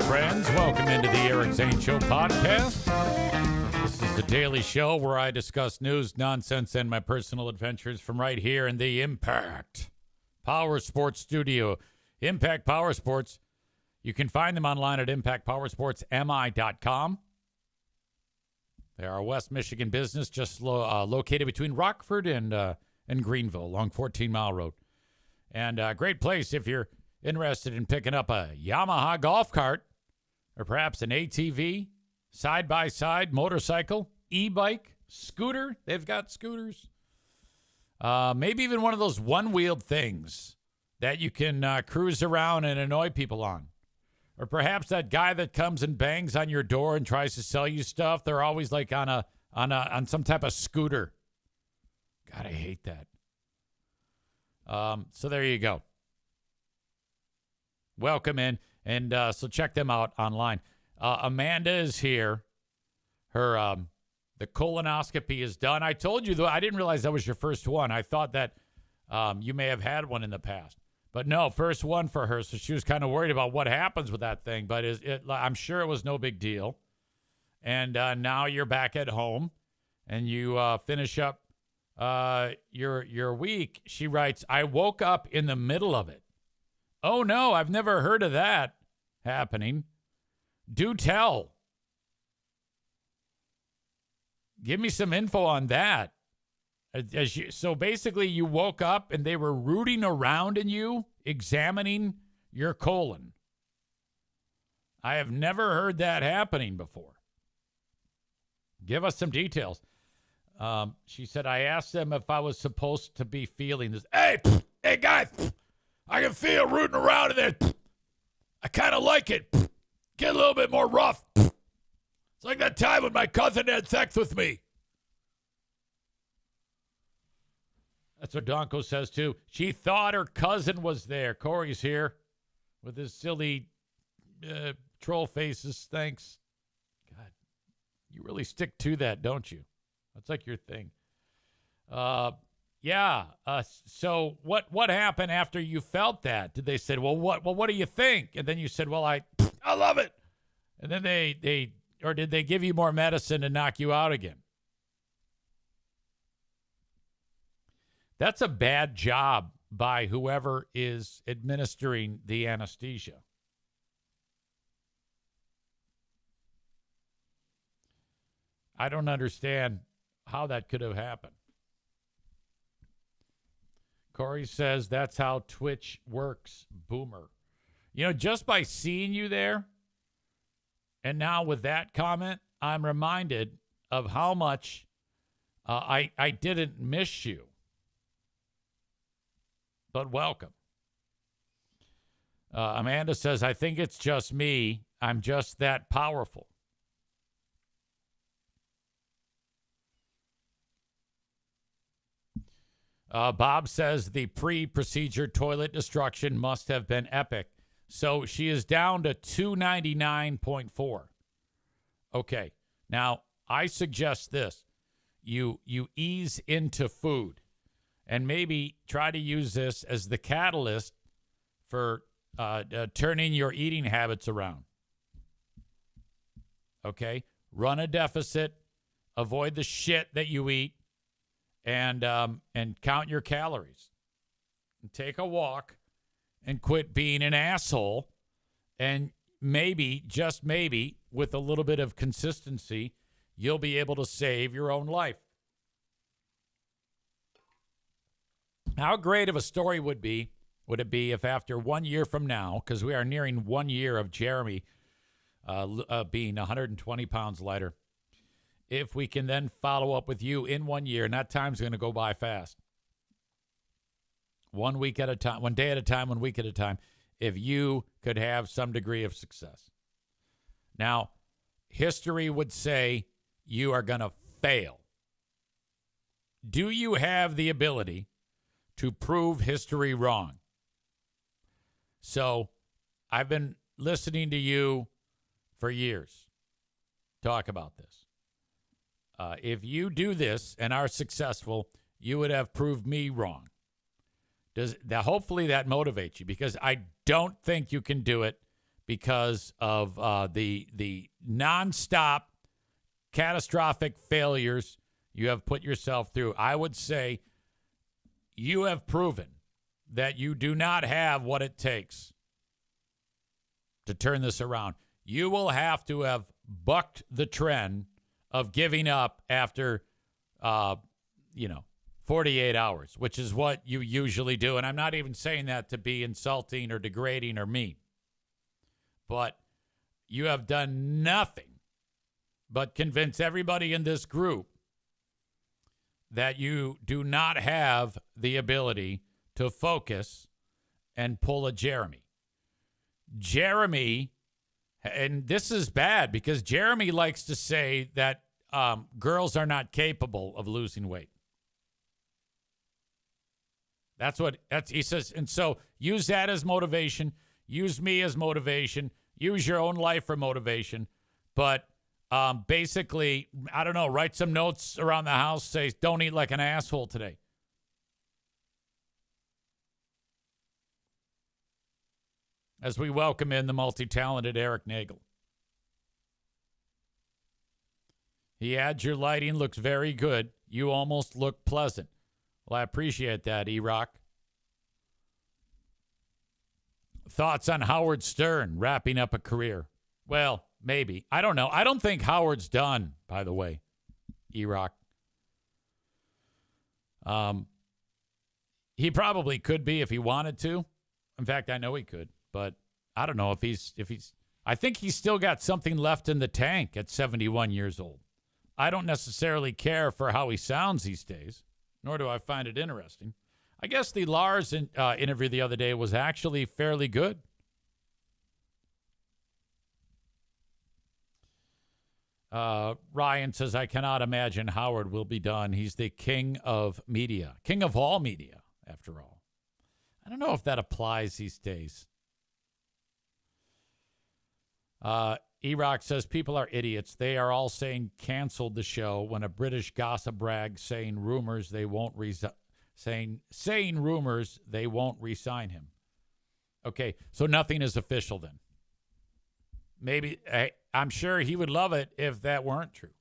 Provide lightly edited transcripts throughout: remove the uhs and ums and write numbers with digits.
friends. Welcome into the Eric Zane Show podcast. This is the daily show where I discuss news, nonsense, and my personal adventures from right here in the Impact Power Sports Studio. Impact Power Sports. You can find them online at impactpowersportsmi.com. They are a West Michigan business just located between Rockford and Greenville along 14 Mile Road. And a great place if you're interested in picking up a Yamaha golf cart or perhaps an ATV, side-by-side, motorcycle, e-bike, scooter. They've got scooters. Maybe even one of those one-wheeled things that you can cruise around and annoy people on. Or perhaps that guy that comes and bangs on your door and tries to sell you stuff. They're always like on some type of scooter. God, I hate that. So there you go. Welcome in, and so check them out online. Amanda is here. Her the colonoscopy is done. I told you, though, I didn't realize that was your first one. I thought that you may have had one in the past. But no, first one for her, so she was kind of worried about what happens with that thing. But I'm sure it was no big deal. And now you're back at home, and you finish up your week. She writes, I woke up in the middle of it. Oh, no, I've never heard of that happening. Do tell. Give me some info on that. So basically you woke up and they were rooting around in you, examining your colon. I have never heard that happening before. Give us some details. She said, I asked them if I was supposed to be feeling this. Hey guys, I can feel rooting around in there. I kind of like it. Get a little bit more rough. It's like that time when my cousin had sex with me. That's what Donko says, too. She thought her cousin was there. Corey's here with his silly troll faces. Thanks. God, you really stick to that, don't you? That's like your thing. Yeah. So what happened after you felt that? Did they say, well, what do you think? And then you said, well, I love it. And then did they give you more medicine to knock you out again? That's a bad job by whoever is administering the anesthesia. I don't understand how that could have happened. Corey says that's how Twitch works, boomer. You know, just by seeing you there, and now with that comment, I'm reminded of how much I didn't miss you. But welcome. Amanda says, I think it's just me. I'm just that powerful. Bob says the pre-procedure toilet destruction must have been epic. So she is down to 299.4. Okay. Now, I suggest this. You ease into food. And maybe try to use this as the catalyst for turning your eating habits around. Okay? Run a deficit. Avoid the shit that you eat. And count your calories. And take a walk. And quit being an asshole. And maybe, just maybe, with a little bit of consistency, you'll be able to save your own life. How great of a story would it be if after 1 year from now, because we are nearing 1 year of Jeremy being 120 pounds lighter, if we can then follow up with you in 1 year, and that time's going to go by fast. 1 week at a time, 1 day at a time, 1 week at a time, if you could have some degree of success. Now, history would say you are going to fail. Do you have the ability to prove history wrong? So I've been listening to you for years talk about this. If you do this and are successful, you would have proved me wrong. Hopefully that motivates you, because I don't think you can do it because of the nonstop catastrophic failures you have put yourself through. I would say you have proven that you do not have what it takes to turn this around. You will have to have bucked the trend of giving up after, 48 hours, which is what you usually do. And I'm not even saying that to be insulting or degrading or mean. But you have done nothing but convince everybody in this group that you do not have the ability to focus and pull a Jeremy. Jeremy, and this is bad because Jeremy likes to say that girls are not capable of losing weight. He says, and so use that as motivation. Use me as motivation. Use your own life for motivation. But basically, I don't know, write some notes around the house. Say, don't eat like an asshole today. As we welcome in the multi-talented Eric Nagel. He adds, your lighting looks very good. You almost look pleasant. Well, I appreciate that, E-Rock. Thoughts on Howard Stern wrapping up a career? Well, maybe. I don't know. I don't think Howard's done, by the way, E-Rock. He probably could be if he wanted to. In fact, I know he could. But I don't know if he's I think he's still got something left in the tank at 71 years old. I don't necessarily care for how he sounds these days, nor do I find it interesting. I guess the Lars interview the other day was actually fairly good. Ryan says, I cannot imagine Howard will be done. He's the king of media. King of all media, after all. I don't know if that applies these days. E-Rock says, people are idiots. They are all saying canceled the show when a British gossip brag saying rumors they won't saying rumors they won't re-sign him. Okay, so nothing is official then. Maybe, I'm sure he would love it if that weren't true.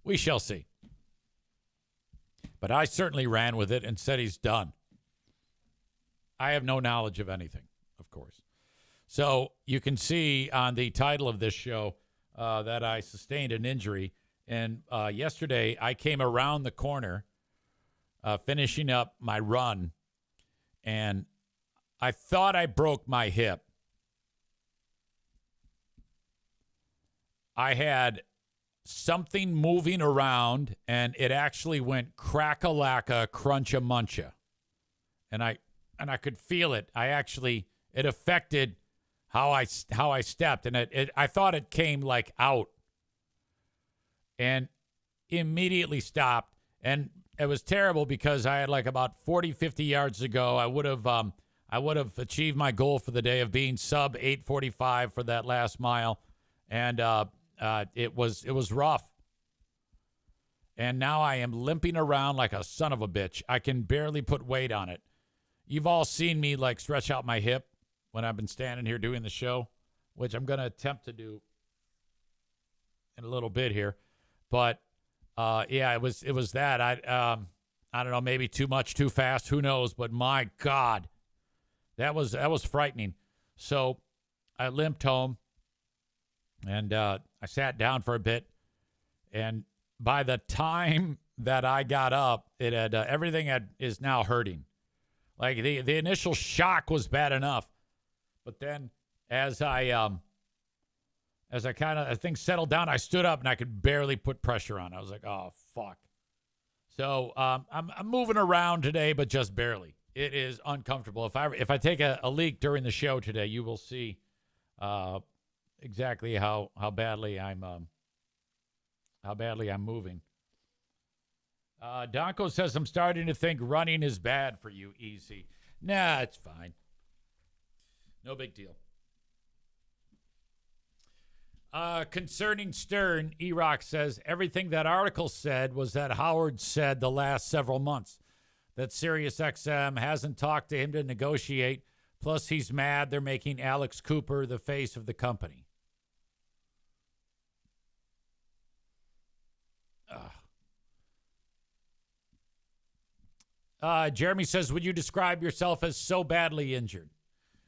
We shall see. But I certainly ran with it and said he's done. I have no knowledge of anything, of course. So you can see on the title of this show that I sustained an injury. And yesterday I came around the corner, finishing up my run, and I thought I broke my hip. I had something moving around, and it actually went crack-a-lacka, crunch-a-muncha. And I could feel it. It affected how I stepped, and I thought it came like out, and immediately stopped. And it was terrible because I had like about 40, 50 yards to go. I would have achieved my goal for the day of being sub 8:45 for that last mile, and it was rough. And now I am limping around like a son of a bitch. I can barely put weight on it. You've all seen me like stretch out my hip when I've been standing here doing the show, which I'm going to attempt to do in a little bit here. But yeah, it was that. I don't know, maybe too much, too fast, who knows? But my God, that was frightening. So I limped home, and I sat down for a bit, and by the time that I got up, it had everything is now hurting. Like the initial shock was bad enough, but then as I kind of things settled down, I stood up and I could barely put pressure on. I was like, oh fuck. So I'm moving around today, but just barely. It is uncomfortable. If I take a leak during the show today, you will see exactly how badly I'm moving. Donko says, I'm starting to think running is bad for you, Easy. Nah, it's fine. No big deal. Concerning Stern, E-Rock says, everything that article said was that Howard said the last several months. that SiriusXM hasn't talked to him to negotiate. Plus, he's mad they're making Alex Cooper the face of the company. Jeremy says, would you describe yourself as so badly injured?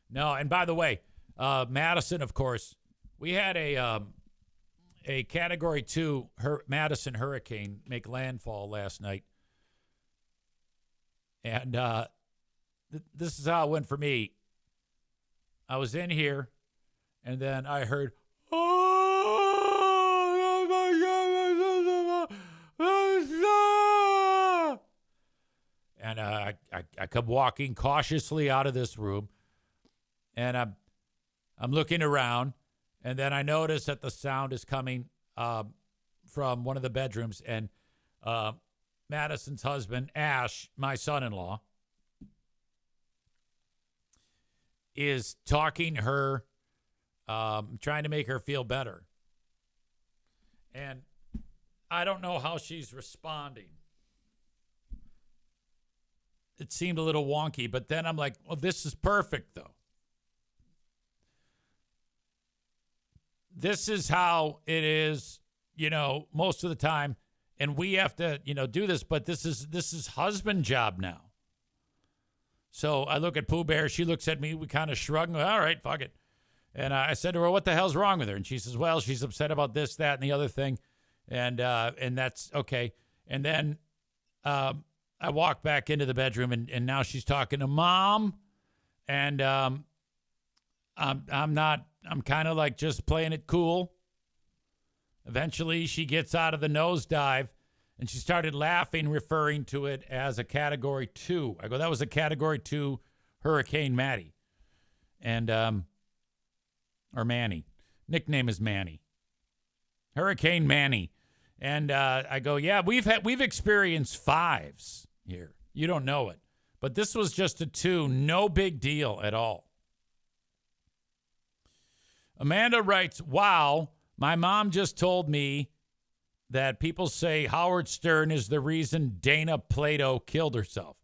No, and by the way, Madison, of course, we had a Category 2 Madison hurricane make landfall last night. And this is how it went for me. I was in here, and then I heard, and I come walking cautiously out of this room, and I'm looking around, and then I notice that the sound is coming from one of the bedrooms, and Madison's husband, Ash, my son-in-law, is talking her, trying to make her feel better. And I don't know how she's responding. It seemed a little wonky, but then I'm like, well, this is perfect, though. This is how it is, most of the time. And we have to, do this, but this is husband job now. So I look at Pooh Bear. She looks at me. We kind of shrug. All right, fuck it. And I said to her, what the hell's wrong with her? And she says, well, she's upset about this, that, and the other thing. And that's okay. And then I walk back into the bedroom, and now she's talking to Mom. And I'm kind of like just playing it cool. Eventually, she gets out of the nosedive, and she started laughing, referring to it as a Category 2. I go, that was a Category 2 Hurricane Matty. And, or Manny. Nickname is Manny. Hurricane Manny. And I go, yeah, we've experienced 5s here. You don't know it. But this was just a 2. No big deal at all. Amanda writes, wow, my mom just told me that people say Howard Stern is the reason Dana Plato killed herself.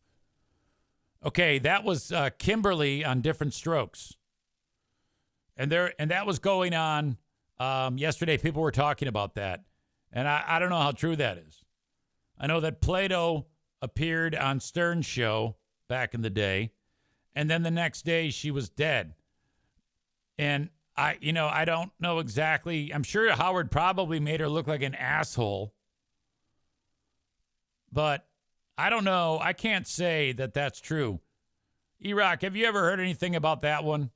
Okay, that was Kimberly on Different Strokes. And that was going on yesterday. People were talking about that. And I don't know how true that is. I know that Plato appeared on Stern's show back in the day. And then the next day she was dead. And I don't know exactly. I'm sure Howard probably made her look like an asshole. But I don't know. I can't say that that's true. E-Rock, have you ever heard anything about that one?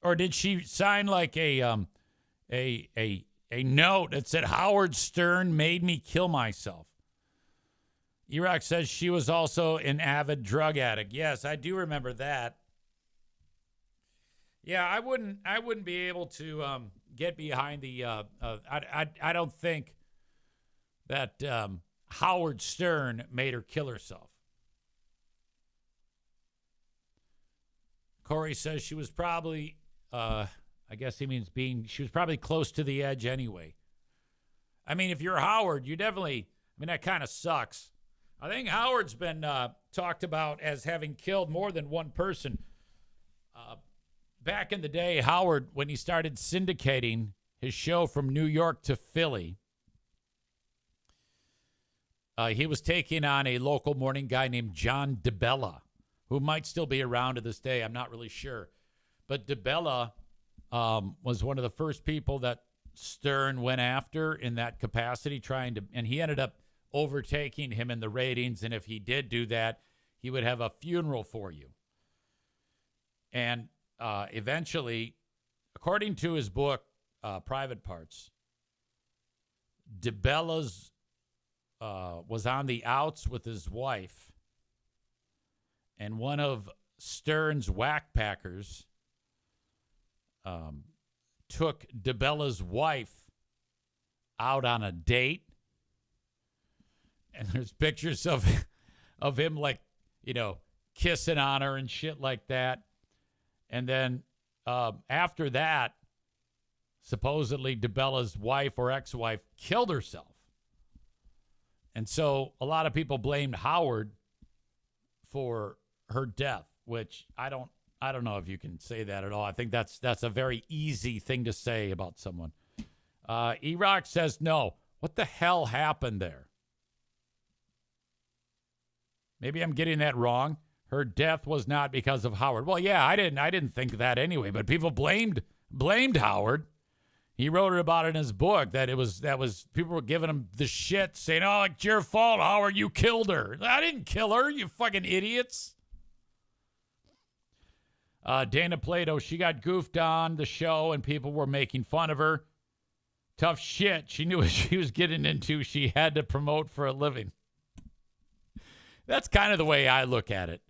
Or did she sign like a note that said Howard Stern made me kill myself? E-Rock says she was also an avid drug addict. Yes, I do remember that. Yeah, I wouldn't be able to get behind the. I don't think that Howard Stern made her kill herself. Corey says she was probably. I guess he means she was probably close to the edge anyway. I mean, if you're Howard, you definitely. I mean, that kind of sucks. I think Howard's been talked about as having killed more than one person. Back in the day, Howard, when he started syndicating his show from New York to Philly, he was taking on a local morning guy named John DeBella, who might still be around to this day. I'm not really sure. But DeBella was one of the first people that Stern went after in that capacity, and he ended up overtaking him in the ratings. And if he did do that, he would have a funeral for you. And eventually, according to his book, Private Parts, DeBella's was on the outs with his wife, and one of Stern's whack packers took DeBella's wife out on a date, and there's pictures of him, like, kissing on her and shit like that. And then after that, supposedly DeBella's wife or ex-wife killed herself. And so a lot of people blamed Howard for her death, which I don't know if you can say that at all. I think that's a very easy thing to say about someone. E-Rock says no. What the hell happened there? Maybe I'm getting that wrong. Her death was not because of Howard. Well, yeah, I didn't think that anyway, but people blamed Howard. He wrote about it in his book that was people were giving him the shit, saying, "Oh, it's your fault, Howard. You killed her." I didn't kill her, you fucking idiots. Dana Plato, she got goofed on the show and people were making fun of her. Tough shit. She knew what she was getting into. She had to promote for a living. That's kind of the way I look at it.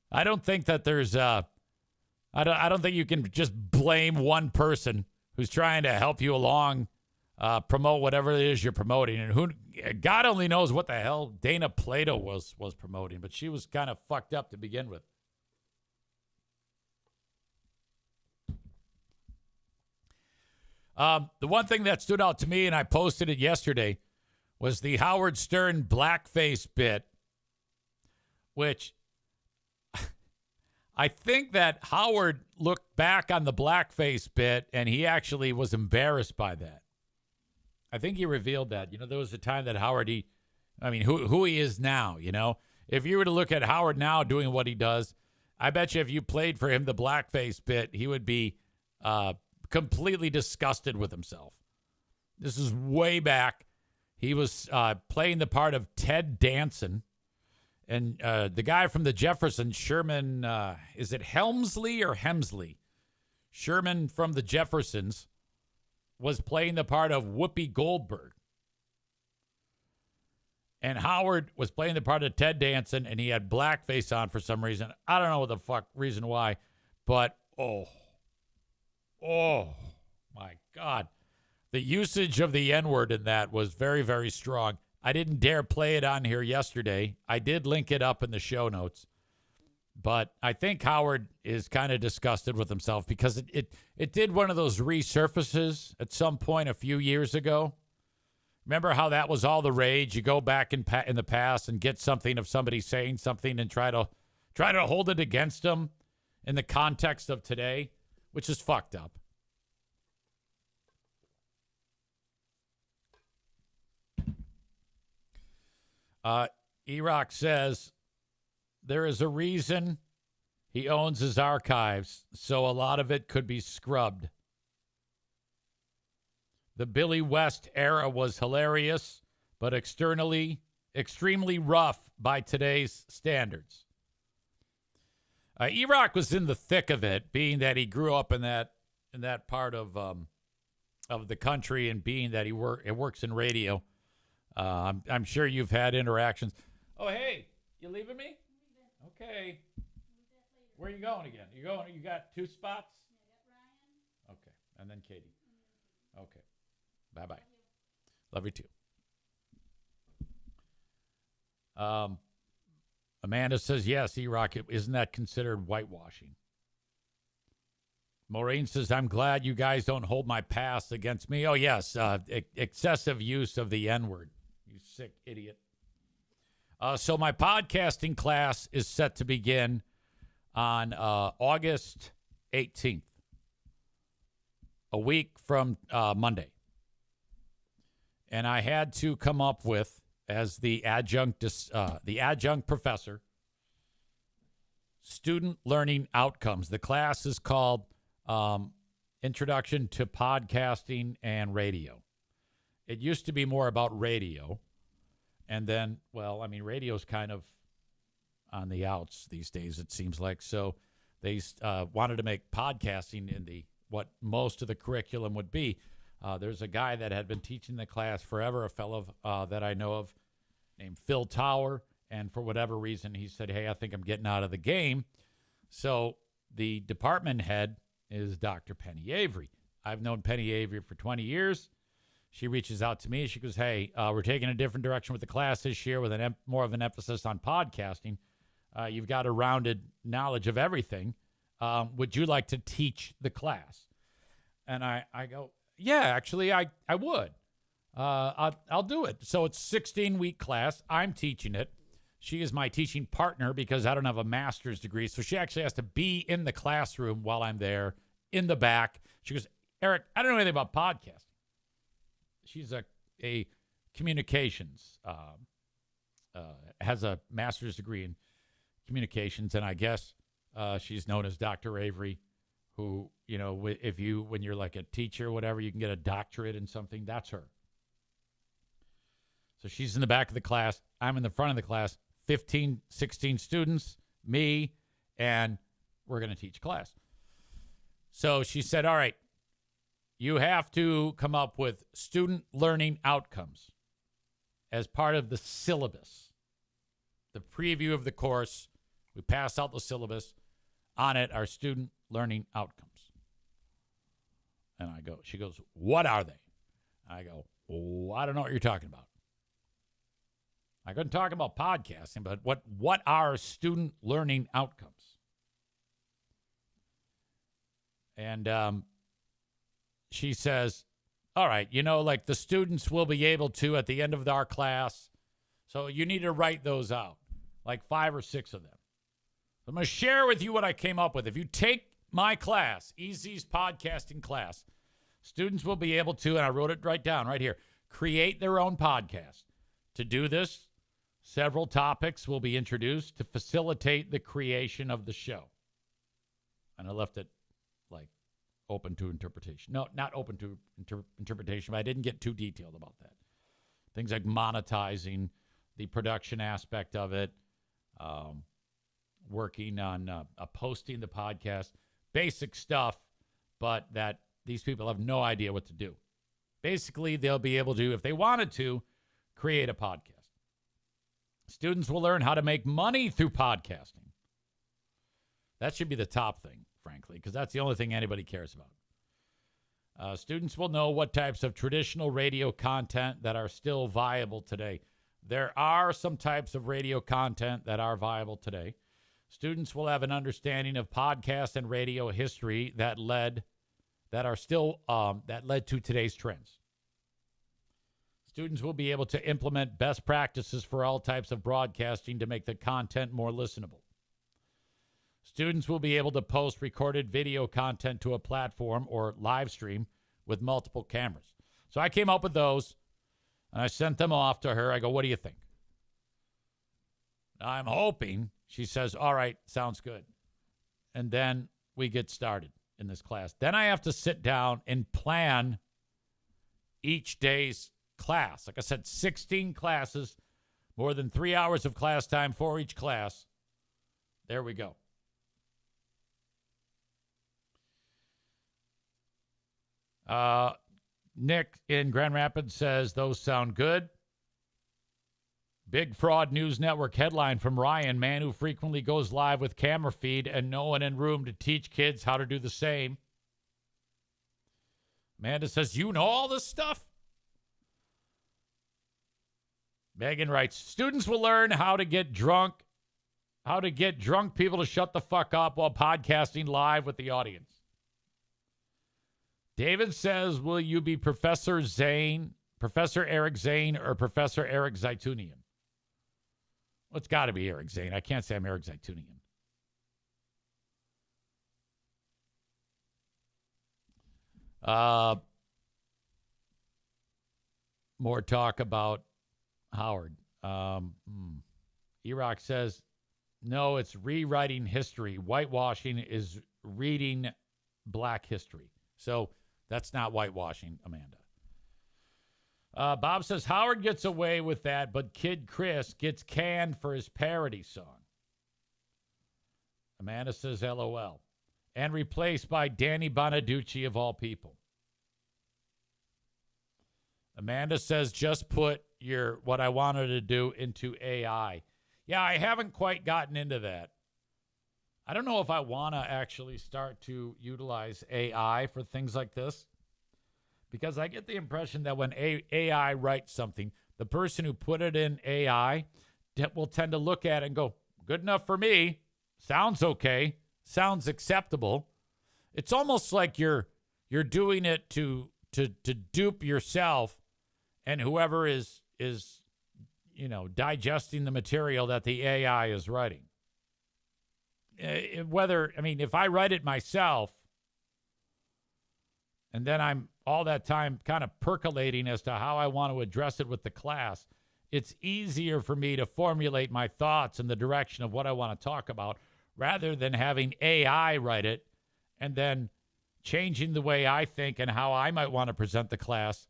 I don't think that there's I don't think you can just blame one person who's trying to help you along, promote whatever it is you're promoting. And God only knows what the hell Dana Plato was promoting, but she was kind of fucked up to begin with. The one thing that stood out to me, and I posted it yesterday, was the Howard Stern blackface bit, which I think that Howard looked back on the blackface bit, and he actually was embarrassed by that. I think he revealed that. You know, there was a time that Howard, who he is now, you know. If you were to look at Howard now doing what he does, I bet you if you played for him the blackface bit, he would be completely disgusted with himself. This is way back. He was playing the part of Ted Danson. And the guy from the Jeffersons, Sherman, is it Helmsley or Hemsley? Sherman from the Jeffersons was playing the part of Whoopi Goldberg. And Howard was playing the part of Ted Danson, and he had blackface on for some reason. I don't know the fuck reason why, but oh my God. The usage of the N-word in that was very, very strong. I didn't dare play it on here yesterday. I did link it up in the show notes. But I think Howard is kind of disgusted with himself because it did one of those resurfaces at some point a few years ago. Remember how that was all the rage? You go back in the past and get something of somebody saying something and try to hold it against them in the context of today, which is fucked up. E-Rock says, there is a reason he owns his archives, so a lot of it could be scrubbed. The Billy West era was hilarious, but externally extremely rough by today's standards. E-Rock was in the thick of it, being that he grew up in that part of the country, and being that he works in radio. I'm sure you've had interactions. Oh, hey, you leaving me? Okay. Where are you going again? You got 2 spots? Okay. And then Katie. Okay. Bye-bye. Love you too. Amanda says, yes, E-Rock, isn't that considered whitewashing? Maureen says, I'm glad you guys don't hold my past against me. Oh, yes, excessive use of the N-word. You sick idiot. So my podcasting class is set to begin on August 18th, a week from Monday. And I had to come up with, as the adjunct professor, student learning outcomes. The class is called Introduction to Podcasting and Radio. It used to be more about radio. And then, radio's kind of on the outs these days, it seems like. So they wanted to make podcasting in what most of the curriculum would be. There's a guy that had been teaching the class forever, a fellow that I know of named Phil Tower. And for whatever reason, he said, hey, I think I'm getting out of the game. So the department head is Dr. Penny Avery. I've known Penny Avery for 20 years. She reaches out to me. She goes, hey, we're taking a different direction with the class this year with more of an emphasis on podcasting. You've got a rounded knowledge of everything. Would you like to teach the class? And I go, yeah, actually, I would. I'll do it. So it's a 16-week class. I'm teaching it. she is my teaching partner because I don't have a master's degree. So she actually has to be in the classroom while I'm there in the back. She goes, Eric, I don't know anything about podcasting. She's a communications, has a master's degree in communications. And I guess she's known as Dr. Avery, who, you know, when you're like a teacher or whatever, you can get a doctorate in something. That's her. So she's in the back of the class. I'm in the front of the class. 15, 16 students, me, and we're going to teach class. So she said, all right, you have to come up with student learning outcomes as part of the syllabus. The preview of the course, we pass out the syllabus. On it are student learning outcomes. And she goes, what are they? I go, oh, I don't know what you're talking about. I couldn't talk about podcasting, but what are student learning outcomes? And she says, all right, you know, like the students will be able to at the end of our class. So you need to write those out, like 5 or 6 of them. I'm going to share with you what I came up with. If you take my class, EZ's podcasting class, students will be able to, and I wrote it right down right here, create their own podcast. To do this, several topics will be introduced to facilitate the creation of the show. And I left it like open to interpretation. No, not open to interpretation, but I didn't get too detailed about that. Things like monetizing, the production aspect of it, working on posting the podcast, basic stuff, but that these people have no idea what to do. Basically, they'll be able to, if they wanted to, create a podcast. Students will learn how to make money through podcasting. That should be the top thing, frankly, because that's the only thing anybody cares about. Students will know what types of traditional radio content that are still viable today. There are some types of radio content that are viable today. Students will have an understanding of podcast and radio history that led to today's trends. Students will be able to implement best practices for all types of broadcasting to make the content more listenable. Students will be able to post recorded video content to a platform or live stream with multiple cameras. So I came up with those, and I sent them off to her. I go, what do you think? I'm hoping she says, all right, sounds good. And then we get started in this class. Then I have to sit down and plan each day's class. Like I said, 16 classes, more than 3 hours of class time for each class. There we go. Nick in Grand Rapids says, those sound good. Big Fraud News Network headline from Ryan, man who frequently goes live with camera feed and no one in room to teach kids how to do the same. Amanda says, you know all this stuff? Megan writes, students will learn how to get drunk people to shut the fuck up while podcasting live with the audience. David says, will you be Professor Eric Zane, or Professor Eric Zaitunian? Well, it's got to be Eric Zane. I can't say I'm Eric Zaitunian. More talk about Howard. Erock says, no, it's rewriting history. Whitewashing is reading black history. So that's not whitewashing, Amanda. Bob says, Howard gets away with that, but Kid Chris gets canned for his parody song. Amanda says, LOL. And replaced by Danny Bonaducci, of all people. Amanda says, just put what I wanted to do into AI. Yeah, I haven't quite gotten into that. I don't know if I want to actually start to utilize AI for things like this, because I get the impression that when AI writes something, the person who put it in AI will tend to look at it and go, good enough for me. Sounds okay. Sounds acceptable. It's almost like you're doing it to dupe yourself, and whoever is digesting the material that the AI is writing. If I write it myself, and then I'm all that time kind of percolating as to how I want to address it with the class, it's easier for me to formulate my thoughts in the direction of what I want to talk about rather than having AI write it and then changing the way I think and how I might want to present the class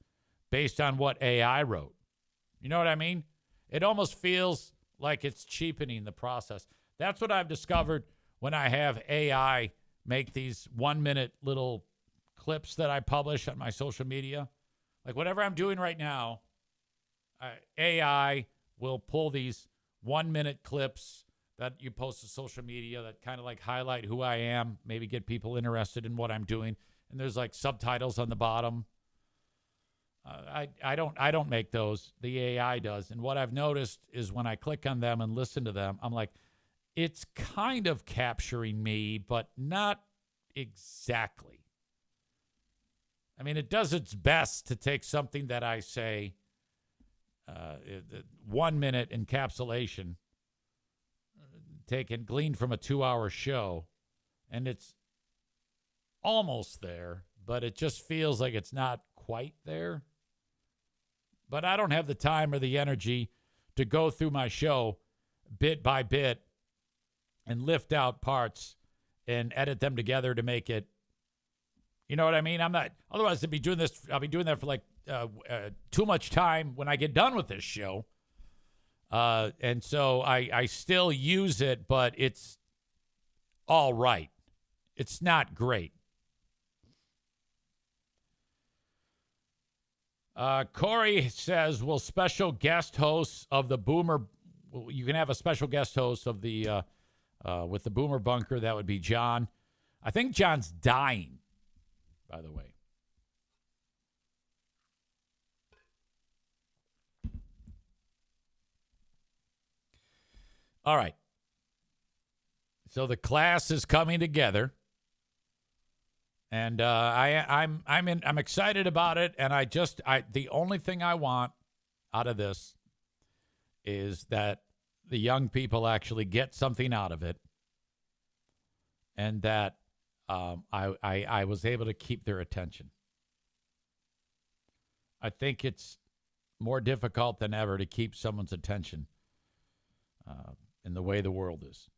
based on what AI wrote. You know what I mean? It almost feels like it's cheapening the process. That's what I've discovered when I have AI make these 1-minute little clips that I publish on my social media. Like whatever I'm doing right now, AI will pull these 1-minute clips that you post to social media that kind of like highlight who I am, maybe get people interested in what I'm doing. And there's like subtitles on the bottom. I don't make those. The AI does. And what I've noticed is when I click on them and listen to them, I'm like, it's kind of capturing me, but not exactly. I mean, it does its best to take something that I say, 1-minute encapsulation, taken, gleaned from a 2-hour show, and it's almost there, but it just feels like it's not quite there. But I don't have the time or the energy to go through my show bit by bit and lift out parts and edit them together to make it, you know what I mean? I'm not, otherwise I'll be doing that for like too much time when I get done with this show. And so I still use it, but it's all right. It's not great. Corey says, will special guest hosts of the Boomer, you can have a special guest host of the, with the Boomer Bunker. That would be John. I think John's dying, by the way. All right. So the class is coming together. And I'm excited about it, and the only thing I want out of this is that the young people actually get something out of it, and that I was able to keep their attention. I think it's more difficult than ever to keep someone's attention in the way the world is.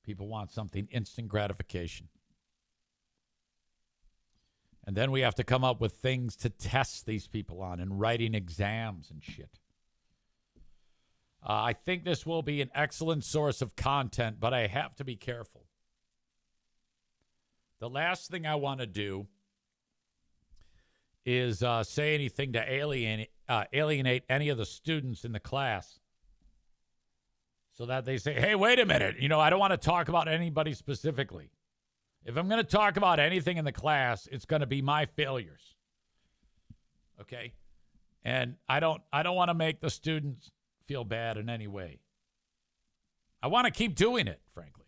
People want something instant gratification. And then we have to come up with things to test these people on and writing exams and shit. I think this will be an excellent source of content, but I have to be careful. The last thing I want to do is say anything to alienate any of the students in the class so that they say, hey, wait a minute. I don't want to talk about anybody specifically. If I'm going to talk about anything in the class, it's going to be my failures. Okay? And I don't want to make the students feel bad in any way. I want to keep doing it, frankly.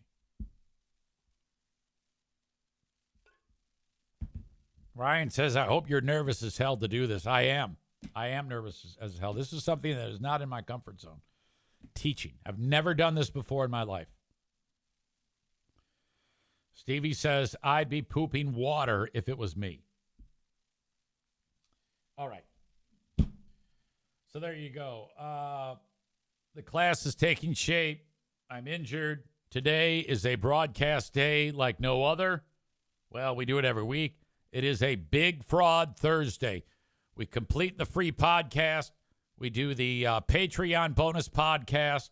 Ryan says, I hope you're nervous as hell to do this. I am. I am nervous as hell. This is something that is not in my comfort zone. Teaching. I've never done this before in my life. Stevie says, I'd be pooping water if it was me. All right. So there you go. The class is taking shape. I'm injured. Today is a broadcast day like no other. Well, we do it every week. It is a Big Fraud Thursday. We complete the free podcast. We do the Patreon bonus podcast.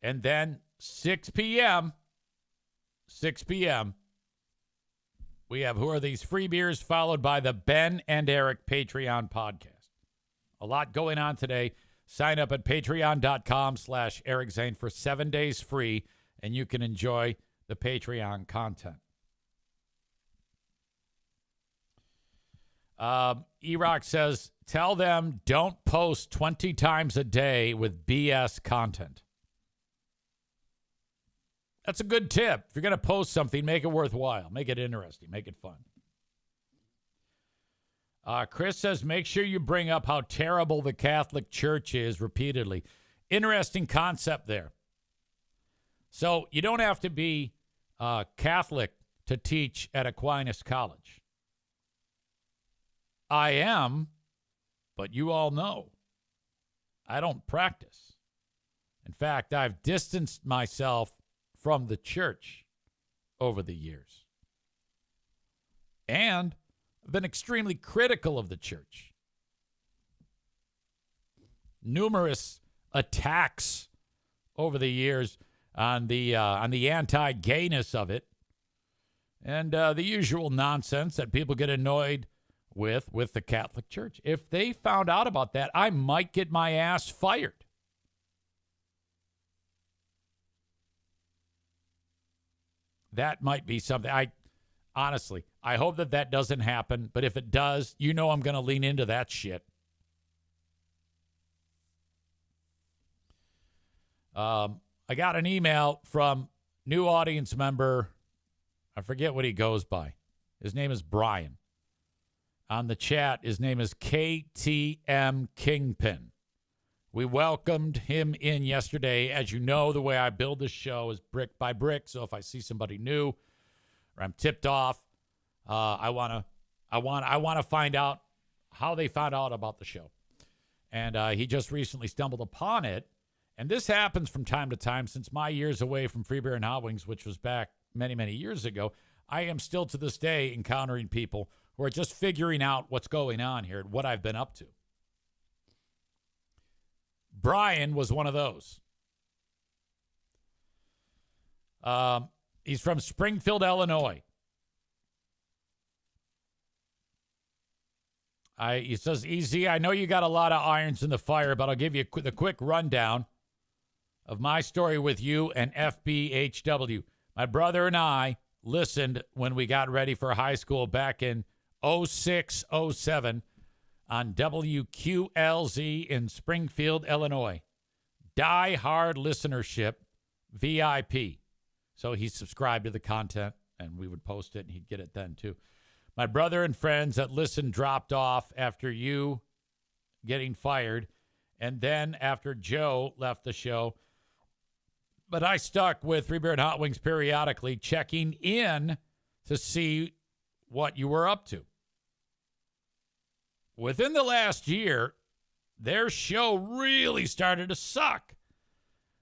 And then 6 p.m., we have Who Are These Free Beers, followed by the Ben and Eric Patreon podcast. A lot going on today. Sign up at patreon.com/Eric Zane for 7 days free, and you can enjoy the Patreon content. E-Rock says, tell them don't post 20 times a day with BS content. That's a good tip. If you're going to post something, make it worthwhile. Make it interesting. Make it fun. Chris says, make sure you bring up how terrible the Catholic Church is repeatedly. Interesting concept there. So you don't have to be Catholic to teach at Aquinas College. I am, but you all know I don't practice. In fact, I've distanced myself from the church over the years. And I've been extremely critical of the church. Numerous attacks over the years on the anti-gayness of it, and the usual nonsense that people get annoyed with the Catholic Church. If they found out about that, I might get my ass fired. That might be something. Honestly, I hope that doesn't happen. But if it does, you know I'm going to lean into that shit. I got an email from new audience member. I forget what he goes by. His name is Brian. On the chat, his name is KTM Kingpin. We welcomed him in yesterday. As you know, the way I build this show is brick by brick. So if I see somebody new or I'm tipped off, I want to find out how they found out about the show. And he just recently stumbled upon it. And this happens from time to time. Since my years away from Free Beer and Hot Wings, which was back many, many years ago, I am still to this day encountering people who are just figuring out what's going on here and what I've been up to. Brian was one of those. He's from Springfield, Illinois. He says, "Easy, I know you got a lot of irons in the fire, but I'll give you the quick rundown of my story with you and FBHW. My brother and I listened when we got ready for high school back in 06, 07 on WQLZ in Springfield, Illinois. Die-hard listenership, VIP. So he subscribed to the content, and we would post it, and he'd get it then, too. My brother and friends that listened dropped off after you getting fired, and then after Joe left the show. But I stuck with Free Beer and Hot Wings periodically, checking in to see what you were up to. Within the last year, their show really started to suck.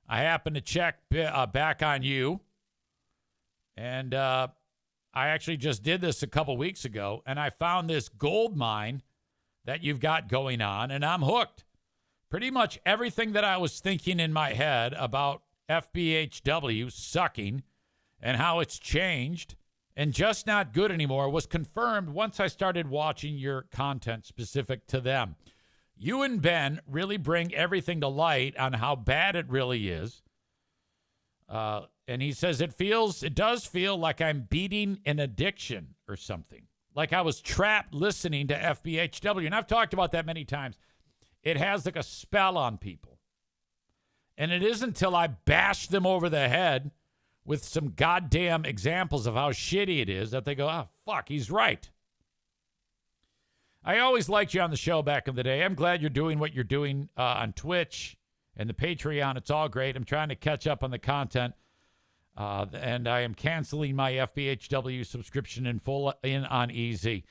I happened to check back on you, and I actually just did this a couple weeks ago, and I found this gold mine that you've got going on, and I'm hooked. Pretty much everything that I was thinking in my head about FBHW sucking and how it's changed and just not good anymore was confirmed once I started watching your content specific to them. You and Ben really bring everything to light on how bad it really is. And he says it does feel like I'm beating an addiction or something. Like I was trapped listening to FBHW. And I've talked about that many times. It has like a spell on people. And it isn't until I bash them over the head with some goddamn examples of how shitty it is that they go, oh, fuck, he's right. I always liked you on the show back in the day. I'm glad you're doing what you're doing on Twitch and the Patreon. It's all great. I'm trying to catch up on the content. And I am canceling my FBHW subscription in full on easy.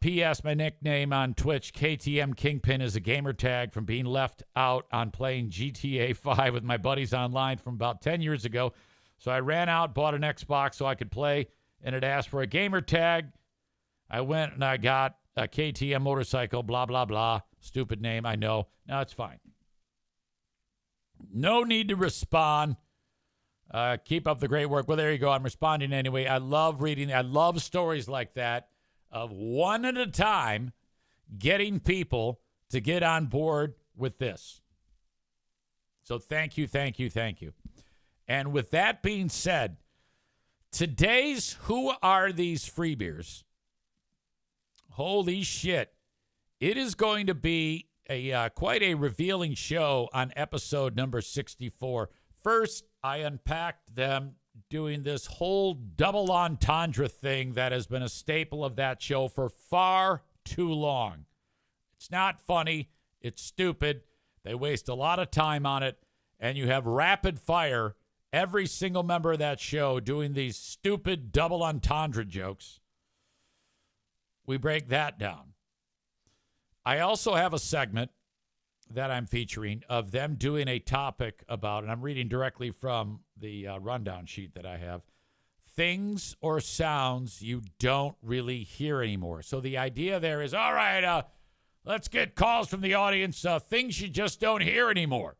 P.S. My nickname on Twitch, KTM Kingpin, is a gamer tag from being left out on playing GTA 5 with my buddies online from about 10 years ago. So I ran out, bought an Xbox so I could play, and it asked for a gamer tag. I went and I got a KTM motorcycle, blah, blah, blah. Stupid name, I know. No, it's fine. No need to respond. Keep up the great work. Well, there you go. I'm responding anyway. I love reading. I love stories like that of one at a time getting people to get on board with this. So thank you, thank you, thank you. And with that being said, today's Who Are These Free Beers? Holy shit. It is going to be a quite a revealing show on episode number 64. First, I unpacked them doing this whole double entendre thing that has been a staple of that show for far too long. It's not funny. It's stupid. They waste a lot of time on it, and you have rapid fire every single member of that show doing these stupid double entendre jokes. We break that down. I also have a segment that I'm featuring of them doing a topic about, and I'm reading directly from the rundown sheet that I have, things or sounds you don't really hear anymore. So the idea there is, all right, let's get calls from the audience, things you just don't hear anymore.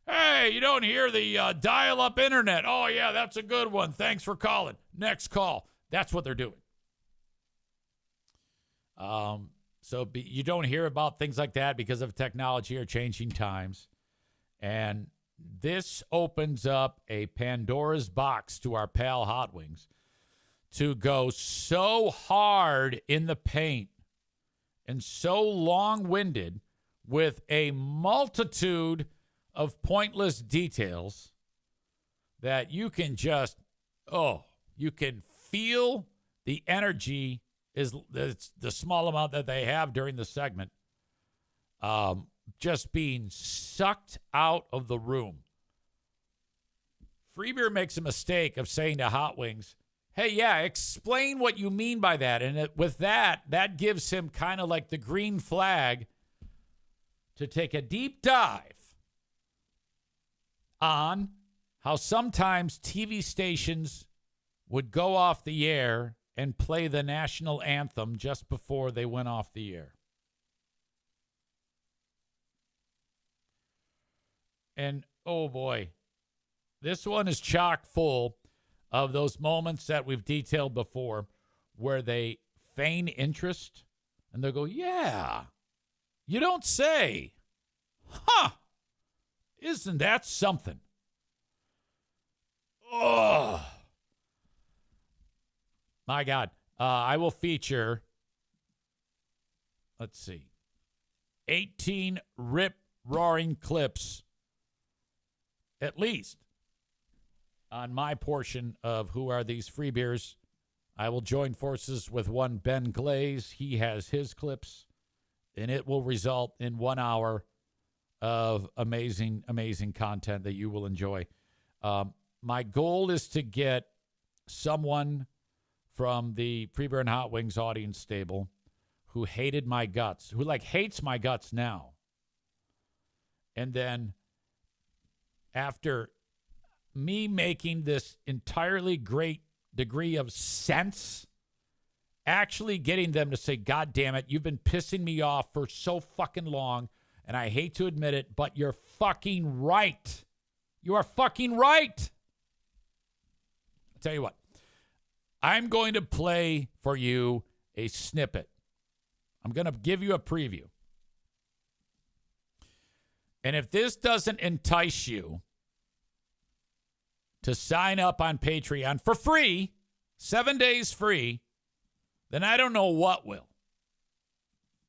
Hey, you don't hear the dial-up internet. Oh, yeah, that's a good one. Thanks for calling. Next call. That's what they're doing. You don't hear about things like that because of technology or changing times. And this opens up a Pandora's box to our pal Hot Wings to go so hard in the paint and so long-winded with a multitude of pointless details that you can just, you can feel the energy is the small amount that they have during the segment just being sucked out of the room. Freebeer makes a mistake of saying to Hot Wings, hey, yeah, explain what you mean by that. And with that gives him kind of like the green flag to take a deep dive on how sometimes TV stations would go off the air and play the national anthem just before they went off the air. And, oh boy, this one is chock full of those moments that we've detailed before where they feign interest and they'll go, yeah, you don't say. Huh, isn't that something? Oh, my God. I will feature, 18 rip-roaring clips, at least, on my portion of Who Are These Free Beers. I will join forces with one Ben Glaze. He has his clips, and it will result in 1 hour of amazing, amazing content that you will enjoy. My goal is to get someone from the Freebeer and Hot Wings audience stable who hated my guts, who hates my guts now. And then after me making this entirely great degree of sense, actually getting them to say, God damn it, you've been pissing me off for so fucking long, and I hate to admit it, but you're fucking right. You are fucking right. I'll tell you what. I'm going to play for you a snippet. I'm going to give you a preview. And if this doesn't entice you to sign up on Patreon for free, 7 days free, then I don't know what will.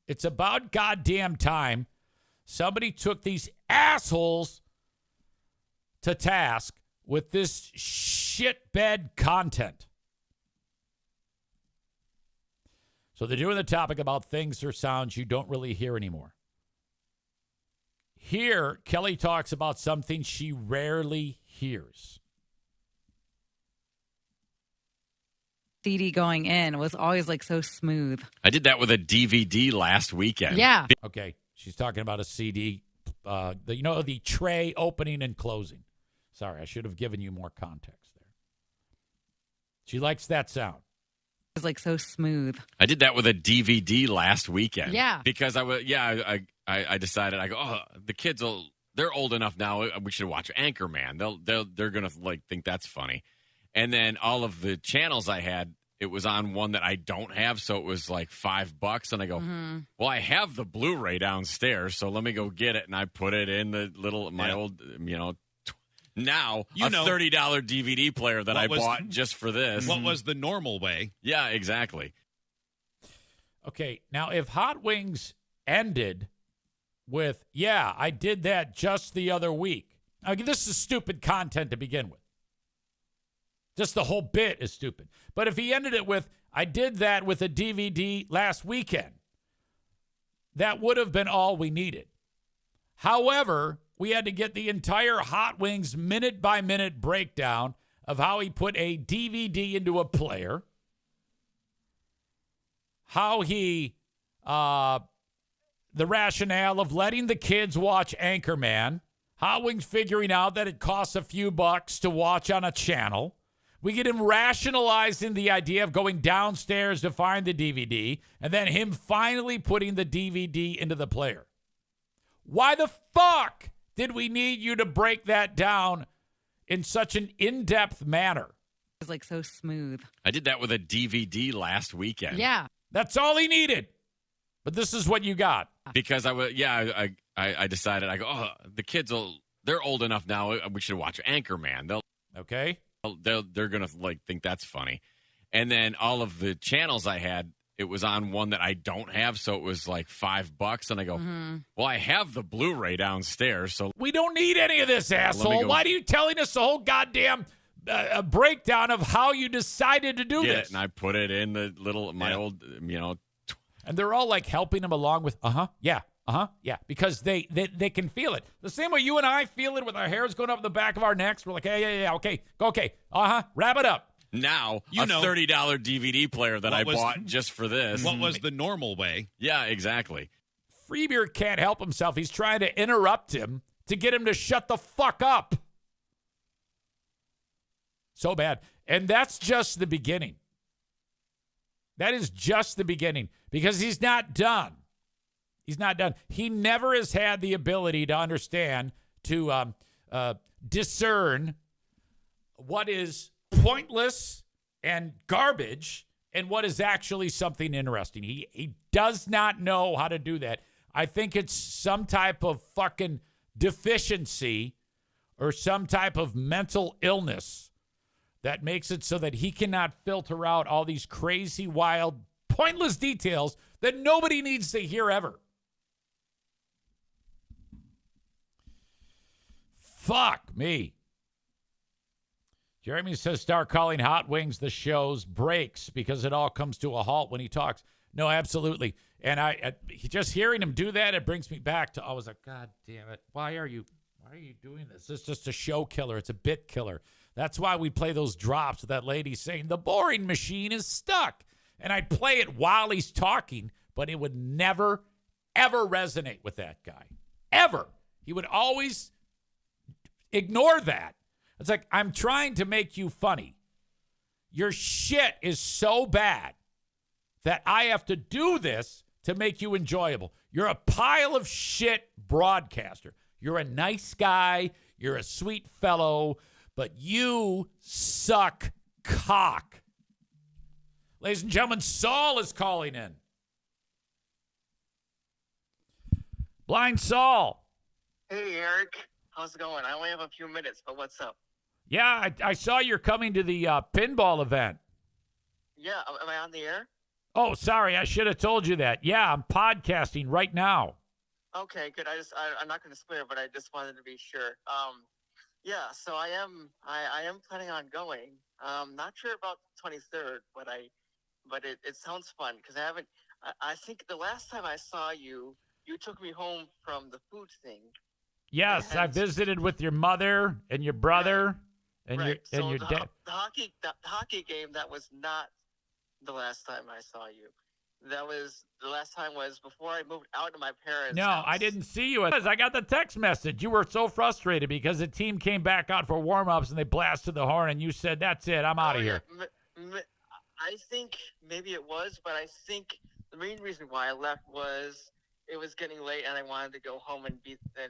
It's about goddamn time somebody took these assholes to task with this shitbed content. So they're doing the topic about things or sounds you don't really hear anymore. Here, Kelly talks about something she rarely hears. CD going in was always so smooth. I did that with a DVD last weekend. Yeah. Okay, she's talking about a CD, the tray opening and closing. Sorry, I should have given you more context there. She likes that sound. It was so smooth. I did that with a DVD last weekend. Yeah. Because I decided, the kids they're old enough now. We should watch Anchorman. They're going to think that's funny. And then all of the channels I had, it was on one that I don't have. So it was $5. And I go, well, I have the Blu-ray downstairs. So let me go get it. And I put it in the old, now a $30 DVD player that I bought just for this. What was the normal way? Yeah, exactly. Okay, now if Hot Wings ended with, yeah, I did that just the other week. This is stupid content to begin with. Just the whole bit is stupid. But if he ended it with, I did that with a DVD last weekend, that would have been all we needed. However, we had to get the entire Hot Wings minute-by-minute breakdown of how he put a DVD into a player, how he, the rationale of letting the kids watch Anchorman, Hot Wings figuring out that it costs a few bucks to watch on a channel. We get him rationalizing the idea of going downstairs to find the DVD, and then him finally putting the DVD into the player. Why the fuck did we need you to break that down in such an in-depth manner? It's like so smooth. I did that with a DVD last weekend. Yeah. That's all he needed. But this is what you got. Because I decided, the kids they're old enough now. We should watch Anchorman. Okay. They're gonna think that's funny. And then all of the channels I had, it was on one that I don't have, so it was like $5. And I go, well, I have the Blu-ray downstairs, so we don't need any of this, asshole. Why are you telling us the whole goddamn breakdown of how you decided to do this? And I put it in the old, And they're all like helping him along with, yeah, because they can feel it. The same way you and I feel it with our hairs going up the back of our necks. We're like, yeah, okay, wrap it up. Now, $30 DVD player that I bought just for this. What was the normal way? Yeah, exactly. Freebeer can't help himself. He's trying to interrupt him to get him to shut the fuck up. So bad. And that's just the beginning. That is just the beginning, because he's not done. He's not done. He never has had the ability to understand, to discern what is pointless and garbage and what is actually something interesting. He does not know how to do that. I think it's some type of fucking deficiency or some type of mental illness that makes it so that he cannot filter out all these crazy, wild, pointless details that nobody needs to hear ever. Fuck me. Jeremy says, start calling Hot Wings the show's breaks because it all comes to a halt when he talks. No, absolutely. And I just hearing him do that, it brings me back to, I was like, God damn it. Why are you doing this? It's just a show killer. It's a bit killer. That's why we play those drops with that lady saying the boring machine is stuck. And I'd play it while he's talking, but it would never, ever resonate with that guy. Ever. He would always ignore that. It's like, I'm trying to make you funny. Your shit is so bad that I have to do this to make you enjoyable. You're a pile of shit broadcaster. You're a nice guy. You're a sweet fellow, but you suck cock. Ladies and gentlemen, Saul is calling in. Blind Saul. Hey, Eric. How's it going? I only have a few minutes, but what's up? Yeah, I saw you're coming to the pinball event. Yeah, am I on the air? Oh, sorry, I should have told you that. Yeah, I'm podcasting right now. Okay, good. I'm not going to swear, but I just wanted to be sure. Yeah, so I am planning on going. Not sure about the 23rd, but it sounds fun because I think the last time I saw you, you took me home from the food thing. Yes, I visited with your mother and your brother and your dad. The hockey game, that was not the last time I saw you. The last time was before I moved out to my parents' house. I didn't see you. I got the text message. You were so frustrated because the team came back out for warm-ups and they blasted the horn and you said, that's it, I'm out of here. I think maybe it was, but I think the main reason why I left was it was getting late and I wanted to go home and beat the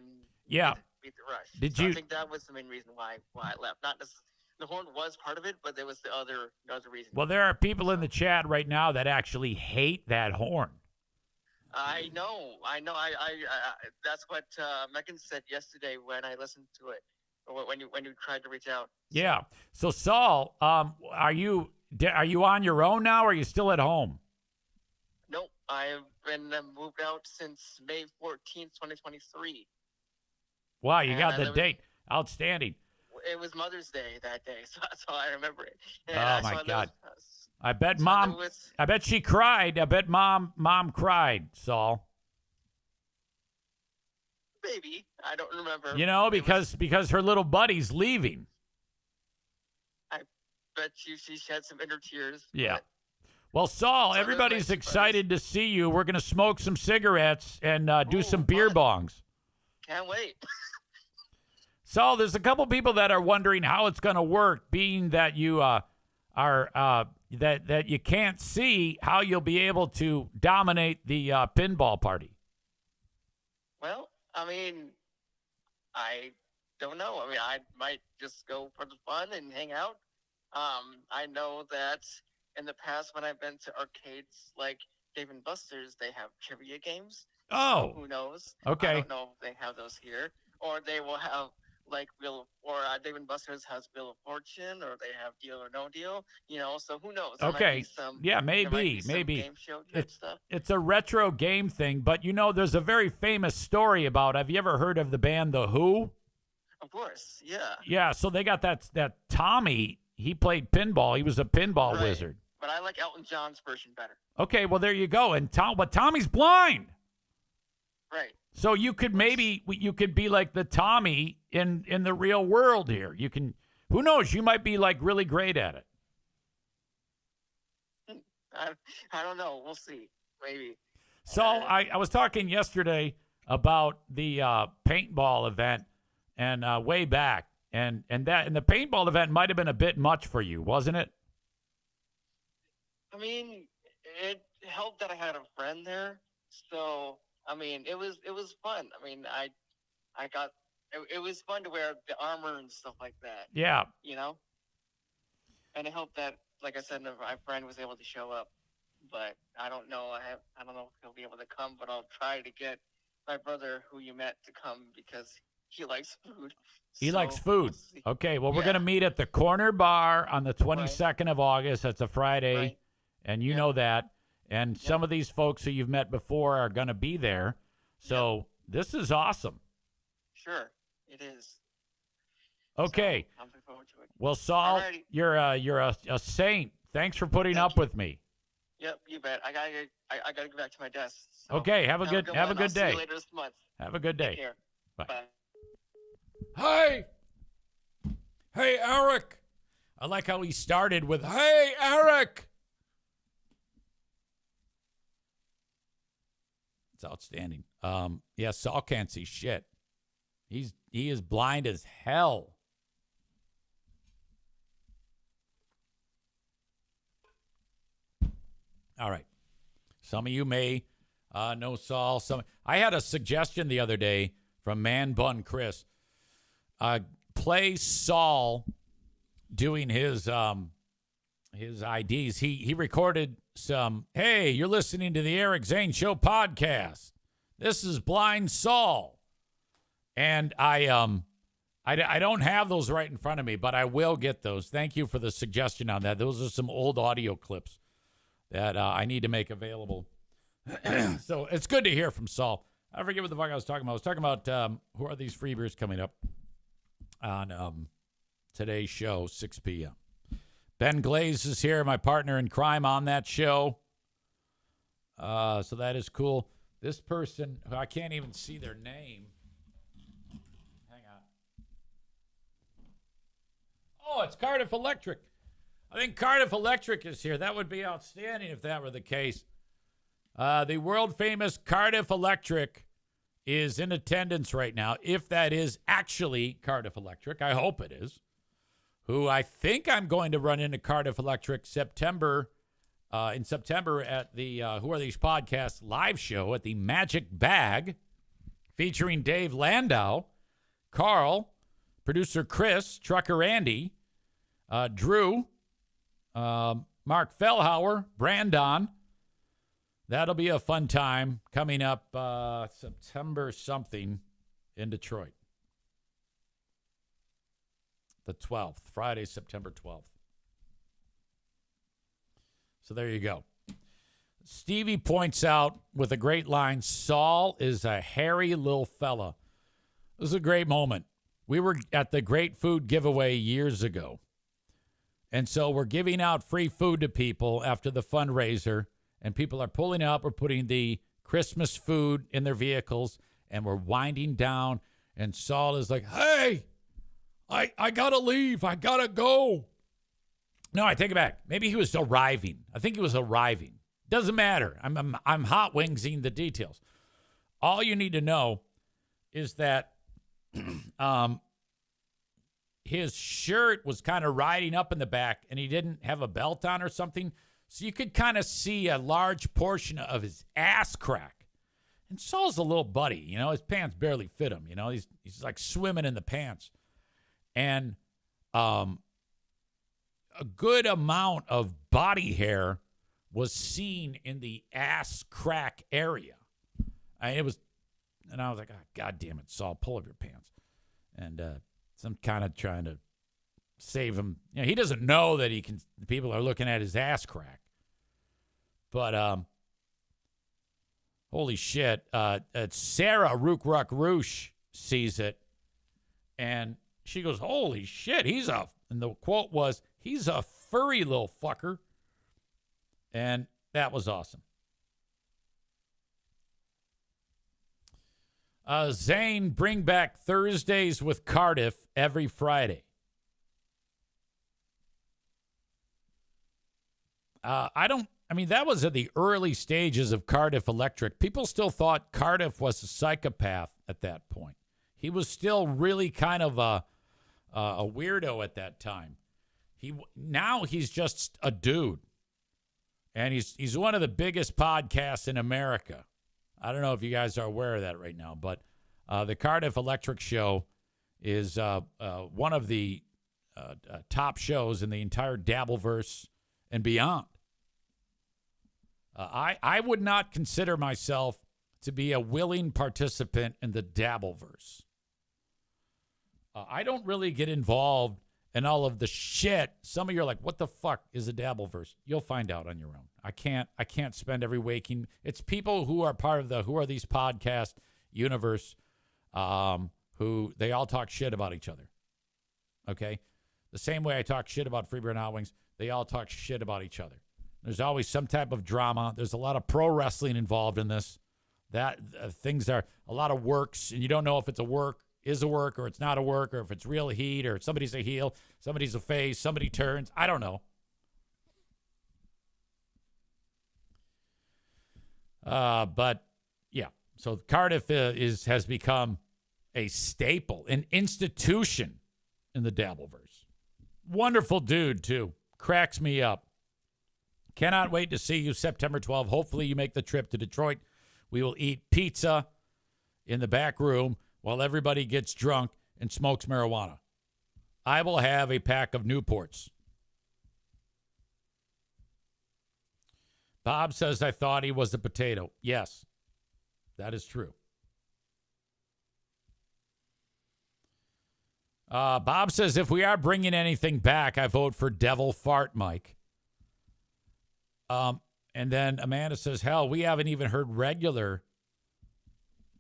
rush. I think that was the main reason why I left. Not necessarily. The horn was part of it, but there was the other reason. Well, there are people in the chat right now that actually hate that horn. I know. I that's what Megan said yesterday when I listened to it, or when you tried to reach out. Yeah. So Saul, are you on your own now, or are you still at home? Nope. I've been moved out since May 14th, 2023. Wow, you got the date. Outstanding. It was Mother's Day that day, so that's how I remember it. And oh my God! I bet Mom. I bet she cried. I bet Mom cried. Saul. Maybe. I don't remember. You know, It was- because her little buddy's leaving. I bet she shed some inner tears. Yeah. but- Well, Saul, So everybody's those nice excited to see you. We're going to smoke some cigarettes and do Ooh, some beer fun. bongs. Can't wait. Saul, there's a couple people that are wondering how it's going to work, being that you that you can't see how you'll be able to dominate the pinball party. Well, I mean, I don't know. I mean, I might just go for the fun and hang out. I know that in the past when I've been to arcades like Dave and Buster's, they have trivia games. Oh, Who knows? okay. I don't know if they have those here, or they will have like Dave and Buster's has Wheel of Fortune, or they have Deal or No Deal. You know, so who knows? There might Okay. be some, Yeah, there might maybe, be some maybe. game show type stuff. It's a retro game thing, but you know, there's a very famous story about. Have you ever heard of the band The Who? Of course, yeah. Yeah, so they got that Tommy. He played pinball. He was a pinball Right. wizard. But I like Elton John's version better. Okay, well there you go. And but Tommy's blind. Right. So you could be like the Tommy in the real world here. You can, who knows, you might be like really great at it. I don't know. We'll see. Maybe. So I was talking yesterday about the paintball event and way back and the paintball event might have been a bit much for you, wasn't it? I mean, it helped that I had a friend there. So, I mean, it was fun. I mean, I got it was fun to wear the armor and stuff like that, Yeah. you know? And it helped that, like I said, my friend was able to show up. But I don't know. I don't know if he'll be able to come, but I'll try to get my brother, who you met, to come because he likes food. He So, likes food. we'll see. Okay, well, we're Yeah. going to meet at the Corner Bar on the 22nd of August. That's a Friday, Right. and you Yeah. know that. And some of these folks who you've met before are going to be there. So this is awesome. Sure, it is. Okay. So, I'm looking forward to it. Well, Saul, Alrighty. you're a saint. Thanks for putting Thank up with me. Yep, you bet. I gotta get back to my desk. So Okay, have a good one. I'll see day. you later this month. Have a good Take day. care. Bye. Bye. Hey. Hey, Eric. I like how he started with, "Hey, Eric." It's outstanding. Yeah, Saul can't see shit. He is blind as hell. All right. Some of you may know Saul. I had a suggestion the other day from Man Bun Chris. Play Saul doing his IDs. He recorded some, "Hey, you're listening to the Eric Zane Show podcast. This is Blind Saul." And I don't have those right in front of me, but I will get those. Thank you for the suggestion on that. Those are some old audio clips that I need to make available. So it's good to hear from Saul. I forget what the fuck I was talking about. I was talking about who are these free beers coming up on today's show, 6 p.m. Ben Glaze is here, my partner in crime on that show. So that is cool. This person, who I can't even see their name. Hang on. Oh, it's Cardiff Electric. I think Cardiff Electric is here. That would be outstanding if that were the case. The world famous Cardiff Electric is in attendance right now. If that is actually Cardiff Electric, I hope it is. Who I think I'm going to run into Cardiff Electric in September at the Who Are These Podcasts live show at the Magic Bag, featuring Dave Landau, Carl, producer Chris, trucker Andy, Drew, Mark Fellhauer, Brandon. That'll be a fun time coming up September something in Detroit. The 12th, Friday, September 12th. So there you go. Stevie points out with a great line, Saul is a hairy little fella. This is a great moment. We were at the Great Food Giveaway years ago. And so we're giving out free food to people after the fundraiser. And people are pulling up or putting the Christmas food in their vehicles. and we're winding down, and Saul is like, hey, I got to leave. I got to go. No, I take it back. Maybe he was arriving. I think he was arriving. Doesn't matter. I'm hot wingsing the details. All you need to know is that his shirt was kind of riding up in the back, and he didn't have a belt on or something. So you could kind of see a large portion of his ass crack. And Saul's a little buddy, you know. His pants barely fit him, you know. He's like swimming in the pants. And a good amount of body hair was seen in the ass crack area. And I was like, oh, God damn it, Saul, pull up your pants. And so I'm kind of trying to save him. You know, he doesn't know that people are looking at his ass crack. But holy shit, Sarah Rook Roosh sees it, and she goes, holy shit, and the quote was, he's a furry little fucker. And that was awesome. Zane, bring back Thursdays with Cardiff every Friday. That was at the early stages of Cardiff Electric. People still thought Cardiff was a psychopath at that point. He was still really kind of a weirdo at that time. Now he's just a dude. And he's one of the biggest podcasts in America. I don't know if you guys are aware of that right now, but the Cardiff Electric Show is one of the top shows in the entire Dabbleverse and beyond. I would not consider myself to be a willing participant in the Dabbleverse. I don't really get involved in all of the shit. Some of you are like, what the fuck is a Dabbleverse? You'll find out on your own. I can't spend every waking. It's people who are part of who are these podcast universe, who they all talk shit about each other. Okay? The same way I talk shit about Freeburn Hot Wings, they all talk shit about each other. There's always some type of drama. There's a lot of pro wrestling involved in this. That things are a lot of works, and you don't know if it's a work, is a work, or it's not a work, or if it's real heat, or somebody's a heel, somebody's a face, somebody turns. I don't know. But yeah, so Cardiff has become a staple, an institution in the Dabbleverse. Wonderful dude too. Cracks me up. Cannot wait to see you September 12th. Hopefully you make the trip to Detroit. We will eat pizza in the back room while everybody gets drunk and smokes marijuana. I will have a pack of Newports. Bob says, I thought he was a potato. Yes, that is true. Bob says, if we are bringing anything back, I vote for Devil Fart Mike. And then Amanda says, hell, we haven't even heard regular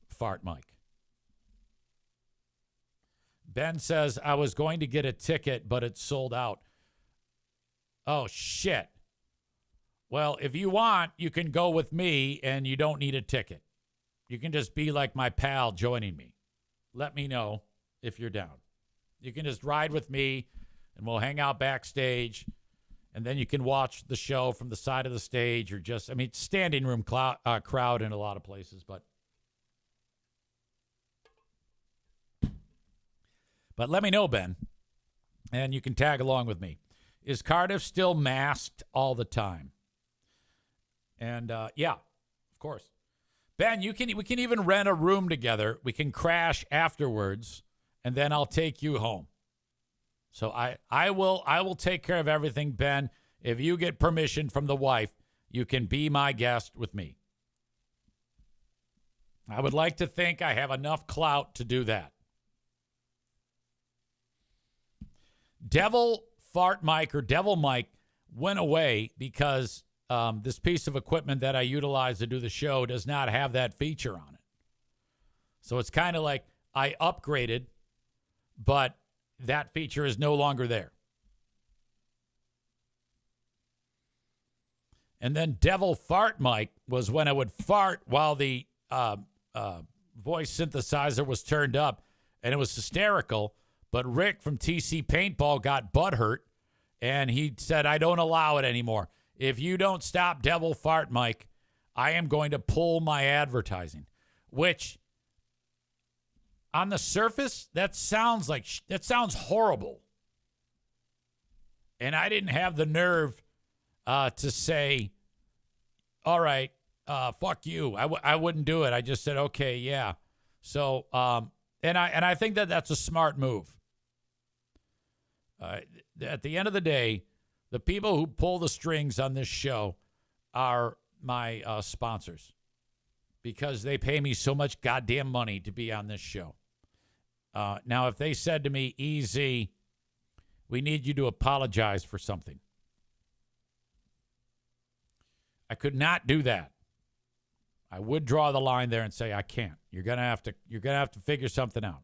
Fart Mike. Ben says, I was going to get a ticket, but it's sold out. Oh, shit. Well, if you want, you can go with me and you don't need a ticket. You can just be like my pal joining me. Let me know if you're down. You can just ride with me and we'll hang out backstage. And then you can watch the show from the side of the stage or just, standing room crowd in a lot of places. But let me know, Ben, and you can tag along with me. Is Cardiff still masked all the time? And, yeah, of course. Ben, we can even rent a room together. We can crash afterwards, and then I'll take you home. So I will take care of everything, Ben. If you get permission from the wife, you can be my guest with me. I would like to think I have enough clout to do that. Devil Fart Mike or Devil Mike went away because this piece of equipment that I utilize to do the show does not have that feature on it. So it's kind of like I upgraded, but that feature is no longer there. And then Devil Fart Mike was when I would fart while the voice synthesizer was turned up, and it was hysterical. But Rick from TC Paintball got butthurt, and he said, I don't allow it anymore. If you don't stop Devil Fart Mike, I am going to pull my advertising. Which, on the surface, that sounds horrible. And I didn't have the nerve to say, all right, fuck you. I wouldn't do it. I just said, okay, yeah. So, and I think that that's a smart move. At the end of the day, the people who pull the strings on this show are my sponsors, because they pay me so much goddamn money to be on this show. Now, if they said to me, EZ, we need you to apologize for something, I could not do that. I would draw the line there and say, I can't. You're gonna have to figure something out.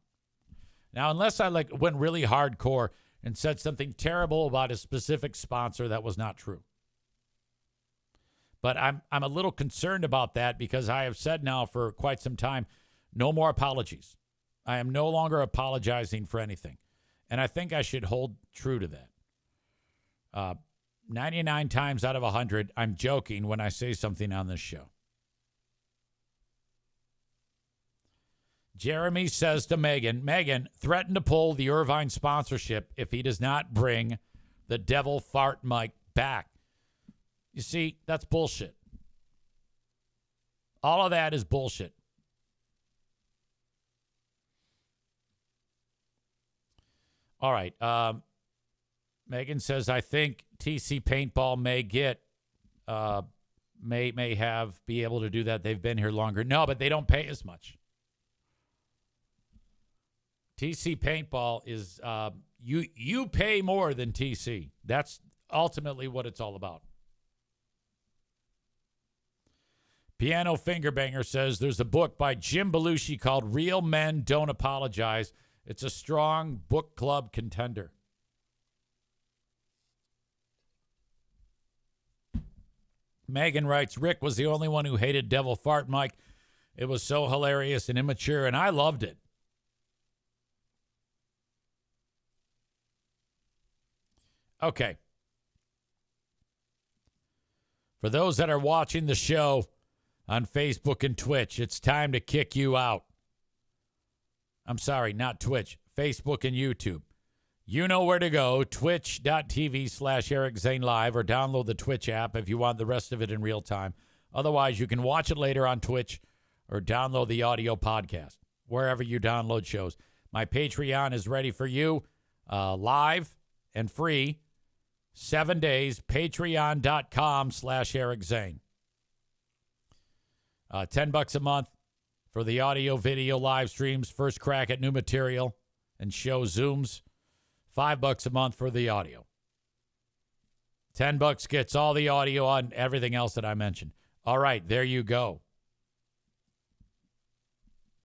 Now, unless I went really hardcore and said something terrible about a specific sponsor that was not true. But I'm a little concerned about that, because I have said now for quite some time, no more apologies. I am no longer apologizing for anything. And I think I should hold true to that. 99 times out of 100, I'm joking when I say something on this show. Jeremy says to Megan threatened to pull the Irvine sponsorship if he does not bring the Devil Fart Mike back. You see, that's bullshit. All of that is bullshit. All right. Megan says, I think TC Paintball may be able to do that. They've been here longer. No, but they don't pay as much. TC Paintball is you pay more than TC. That's ultimately what it's all about. Piano Fingerbanger says there's a book by Jim Belushi called Real Men Don't Apologize. It's a strong book club contender. Megan writes, Rick was the only one who hated Devil Fart Mike. It was so hilarious and immature, and I loved it. Okay. For those that are watching the show on Facebook and Twitch, it's time to kick you out. I'm sorry, not Twitch, Facebook and YouTube. You know where to go, twitch.tv/Eric Zane Live, or download the Twitch app if you want the rest of it in real time. Otherwise, you can watch it later on Twitch or download the audio podcast, wherever you download shows. My Patreon is ready for you, live and free, 7 days, patreon.com/Eric Zane. $10 a month for the audio, video, live streams, first crack at new material and show Zooms. $5 a month for the audio. $10 gets all the audio on everything else that I mentioned. All right, there you go.